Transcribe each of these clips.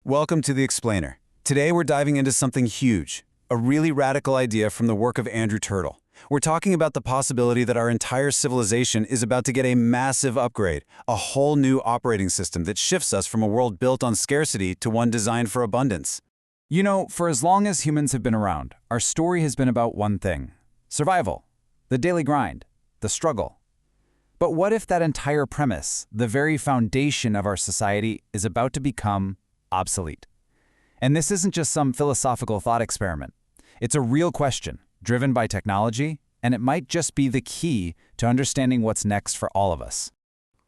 Welcome to The Explainer. Today we're diving into something huge, a really radical idea from the work of Andrew Turtle. We're talking about the possibility that our entire civilization is about to get a massive upgrade, a whole new operating system that shifts us from a world built on scarcity to one designed for abundance. You know, for as long as humans have been around, our story has been about one thing: survival, the daily grind, the struggle. But what if that entire premise, the very foundation of our society, is about to become obsolete? And this isn't just some philosophical thought experiment. It's a real question, driven by technology, and it might just be the key to understanding what's next for all of us.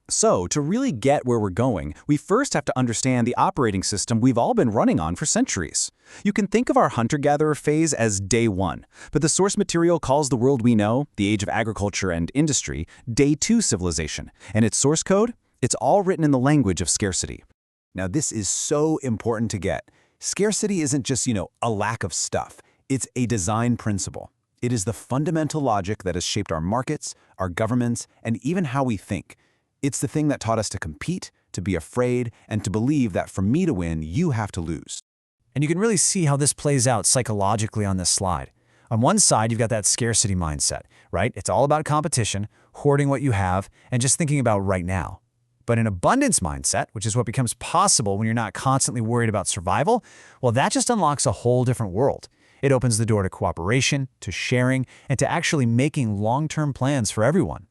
So, to really get where we're going, we first have to understand the operating system we've all been running on for centuries. You can think of our hunter-gatherer phase as day one, but the source material calls the world we know, the age of agriculture and industry, day two civilization. And its source code? It's all written in the language of scarcity. Now, this is so important to get. Scarcity isn't just, a lack of stuff. It's a design principle. It is the fundamental logic that has shaped our markets, our governments, and even how we think. It's the thing that taught us to compete, to be afraid, and to believe that for me to win, you have to lose. And you can really see how this plays out psychologically on this slide. On one side, you've got that scarcity mindset, right? It's all about competition, hoarding what you have, and just thinking about right now. But an abundance mindset, which is what becomes possible when you're not constantly worried about survival, well, that just unlocks a whole different world. It opens the door to cooperation, to sharing, and to actually making long-term plans for everyone.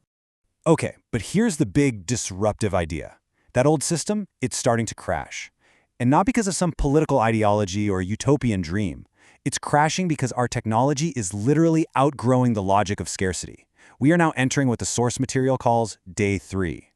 Okay, but here's the big disruptive idea. That old system, it's starting to crash. And not because of some political ideology or utopian dream. It's crashing because our technology is literally outgrowing the logic of scarcity. We are now entering what the source material calls day three.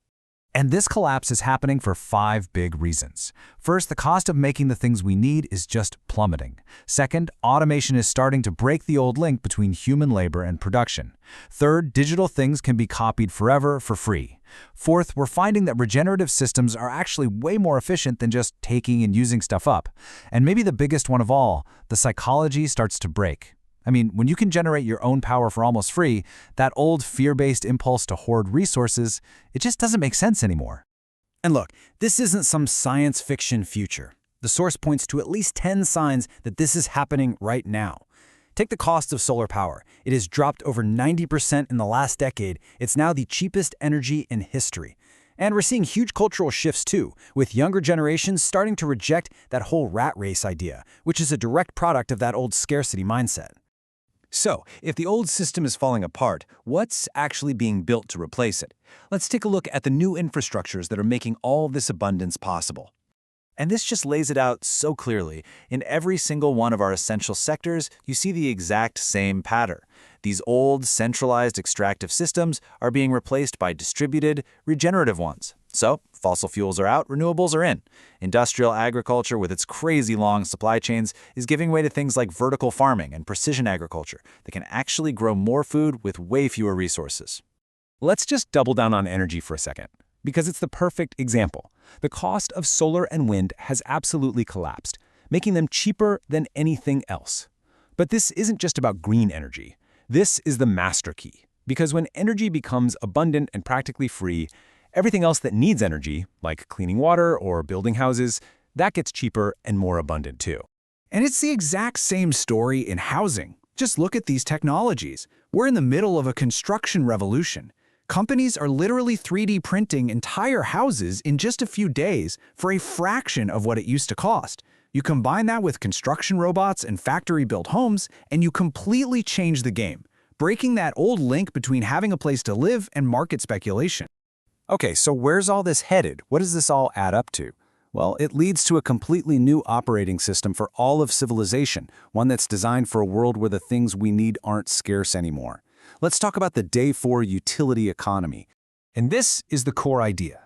And this collapse is happening for 5 big reasons. First, the cost of making the things we need is just plummeting. Second, automation is starting to break the old link between human labor and production. Third, digital things can be copied forever for free. Fourth, we're finding that regenerative systems are actually way more efficient than just taking and using stuff up. And maybe the biggest one of all, the psychology starts to break. I mean, when you can generate your own power for almost free, that old fear-based impulse to hoard resources, it just doesn't make sense anymore. And look, this isn't some science fiction future. The source points to at least 10 signs that this is happening right now. Take the cost of solar power. It has dropped over 90% in the last decade. It's now the cheapest energy in history. And we're seeing huge cultural shifts too, with younger generations starting to reject that whole rat race idea, which is a direct product of that old scarcity mindset. So, if the old system is falling apart, what's actually being built to replace it? Let's take a look at the new infrastructures that are making all this abundance possible. And this just lays it out so clearly. In every single one of our essential sectors, you see the exact same pattern. These old, centralized extractive systems are being replaced by distributed, regenerative ones. So, fossil fuels are out, renewables are in. Industrial agriculture, with its crazy long supply chains, is giving way to things like vertical farming and precision agriculture that can actually grow more food with way fewer resources. Let's just double down on energy for a second, because it's the perfect example. The cost of solar and wind has absolutely collapsed, making them cheaper than anything else. But this isn't just about green energy. This is the master key, because when energy becomes abundant and practically free, everything else that needs energy, like cleaning water or building houses, that gets cheaper and more abundant too. And it's the exact same story in housing. Just look at these technologies. We're in the middle of a construction revolution. Companies are literally 3D printing entire houses in just a few days for a fraction of what it used to cost. You combine that with construction robots and factory-built homes, and you completely change the game, breaking that old link between having a place to live and market speculation. Okay, so where's all this headed? What does this all add up to? Well, it leads to a completely new operating system for all of civilization, one that's designed for a world where the things we need aren't scarce anymore. Let's talk about the Day 4 utility economy. And this is the core idea.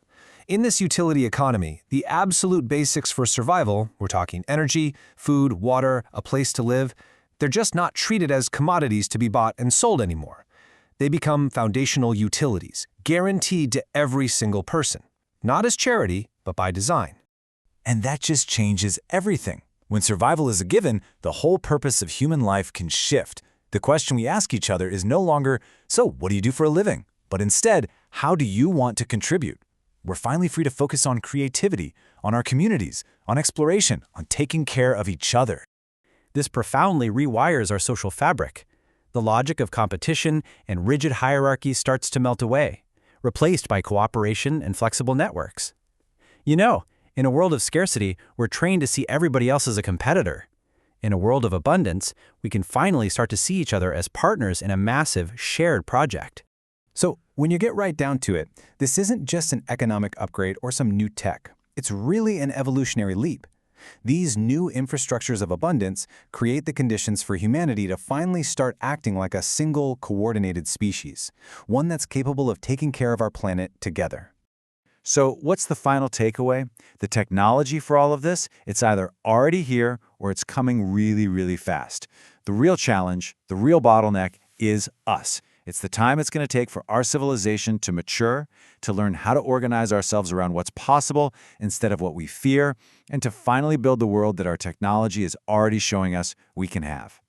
In this utility economy, the absolute basics for survival, we're talking energy, food, water, a place to live, they're just not treated as commodities to be bought and sold anymore. They become foundational utilities, guaranteed to every single person, not as charity, but by design. And that just changes everything. When survival is a given, the whole purpose of human life can shift. The question we ask each other is no longer, so what do you do for a living? But instead, how do you want to contribute? We're finally free to focus on creativity, on our communities, on exploration, on taking care of each other. This profoundly rewires our social fabric. The logic of competition and rigid hierarchy starts to melt away, replaced by cooperation and flexible networks. You know, in a world of scarcity, we're trained to see everybody else as a competitor. In a world of abundance, we can finally start to see each other as partners in a massive, shared project. So, when you get right down to it, this isn't just an economic upgrade or some new tech. It's really an evolutionary leap. These new infrastructures of abundance create the conditions for humanity to finally start acting like a single, coordinated species, one that's capable of taking care of our planet together. So what's the final takeaway? The technology for all of this, it's either already here or it's coming really, really fast. The real challenge, the real bottleneck is us. It's the time it's going to take for our civilization to mature, to learn how to organize ourselves around what's possible instead of what we fear, and to finally build the world that our technology is already showing us we can have.